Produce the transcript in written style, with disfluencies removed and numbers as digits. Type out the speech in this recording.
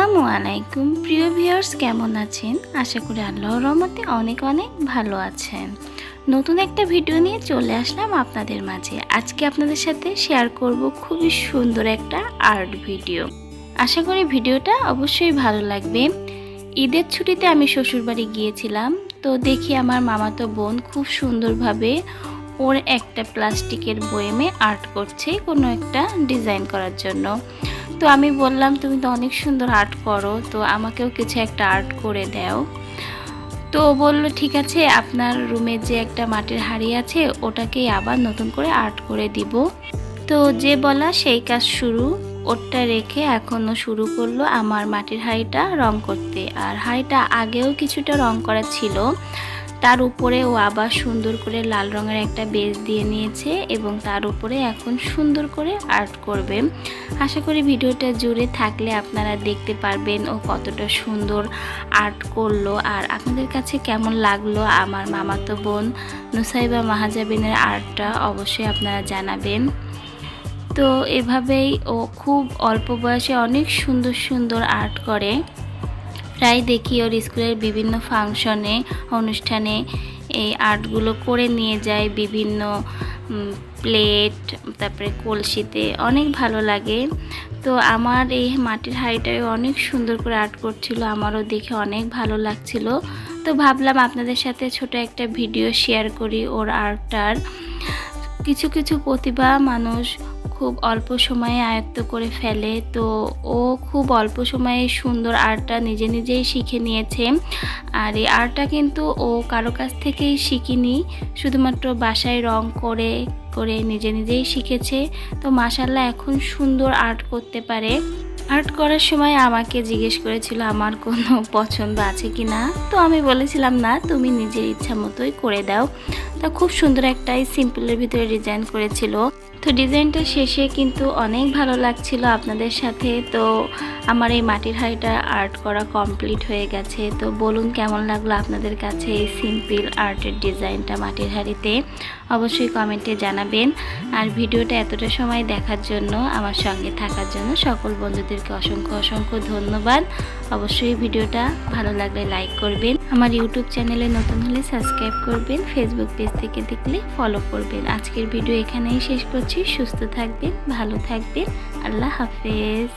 আসসালামু আলাইকুম প্রিয় ভিউয়ার্স, কেমন আছেন? আশা করি আল্লাহর রহমতে অনেক অনেক ভালো আছেন। নতুন একটা ভিডিও নিয়ে চলে আসলাম আপনাদের মাঝে। আজকে আপনাদের সাথে শেয়ার করব খুবই সুন্দর একটা আর্ট ভিডিও। আশা করি ভিডিওটা অবশ্যই ভালো লাগবে। ঈদের ছুটিতে আমি শ্বশুরবাড়ি গিয়েছিলাম, তো দেখি আমার মামাতো বোন খুব সুন্দরভাবে ওর একটা প্লাস্টিকের বয়ামে আর্ট করছে কোনো একটা ডিজাইন করার জন্য। তো আমি বললাম, তুমি তো অনেক সুন্দর আর্ট করো, তো আমাকেও কিছু একটা আর্ট করে দাও। তো বলল ঠিক আছে, আপনার রুমে যে একটা মাটির হাঁড়ি আছে ওটাকেই আবার নতুন করে আর্ট করে দিব। তো যে বলা সেই কাজ শুরু। ওটা রেখে এখনও শুরু করলো আমার মাটির হাঁড়িটা রং করতে। আর হাঁড়িটা আগেও কিছুটা রং করা ছিল, তার উপরে ও আবার সুন্দর করে লাল রঙের একটা বেস দিয়ে নিয়েছে এবং তার উপরে এখন সুন্দর করে আর্ট করবে। আশা করি ভিডিওটা জুড়ে থাকলে আপনারা দেখতে পারবেন ও কতটা সুন্দর আর্ট করলো। আর আপনাদের কাছে কেমন লাগলো আমার মামাতো বোন নুসাইবা মাহাজাবিনের আর্টটা অবশ্যই আপনারা জানাবেন। তো এভাবেই ও খুব অল্প বয়সে অনেক সুন্দর সুন্দর আর্ট করে। প্রায় দেখি ওর স্কুলের বিভিন্ন ফাংশনে অনুষ্ঠানে এই আর্টগুলো করে নিয়ে যায়, বিভিন্ন প্লেট তারপরে কলসিতে, অনেক ভালো লাগে। তো আমার এই মাটির হাঁড়িটায় অনেক সুন্দর করে আর্ট করছিল, আমারও দেখে অনেক ভালো লাগছিল। তো ভাবলাম আপনাদের সাথে ছোট একটা ভিডিও শেয়ার করি ওর আর্টটার। কিছু কিছু প্রতিভা মানুষ খুব অল্প সময়ে আয়ত্ত করে ফেলে, তো ও খুব অল্প সময়ে সুন্দর আর্টটা নিজে নিজেই শিখে নিয়েছে। আর এই আর্টটা কিন্তু ও কারো কাছ থেকেই শিখিনি, শুধুমাত্র বাসায় রং করে করে নিজে নিজেই শিখেছে। তো মাশাআল্লাহ এখন সুন্দর আর্ট করতে পারে। আর্ট করার সময় আমাকে জিজ্ঞেস করেছিল আমার কোনো পছন্দ আছে কি না, তো আমি বলেছিলাম না, তুমি নিজের ইচ্ছা মতোই করে দাও। তা খুব সুন্দর একটা সিম্পলের ভিতরে ডিজাইন করেছিল। তো ডিজাইনটা শেষে কিন্তু অনেক ভালো লাগছিল আপনাদের সাথে। তো আমার এই মাটির হাঁড়িটা আর্ট করা কমপ্লিট হয়ে গেছে। তো বলুন কেমন লাগলো আপনাদের কাছে এই সিম্পল আর্টের ডিজাইনটা মাটির হাঁড়িতে, অবশ্যই কমেন্টে জানাবেন। আর ভিডিওটা এতটা সময় দেখার জন্য, আমার সঙ্গে থাকার জন্য সকল বন্ধুদেরকে অসংখ্য অসংখ্য ধন্যবাদ। অবশ্যই ভিডিওটা ভালো লাগলে লাইক করবেন, আমার ইউটিউব চ্যানেলে নতুন হলে সাবস্ক্রাইব করবেন, ফেসবুক পেজ থেকে দেখলে ফলো করবেন। আজকের ভিডিও এখানেই শেষ করছি। সুস্থ থাকবেন, ভালো থাকবেন, আল্লাহ হাফেজ।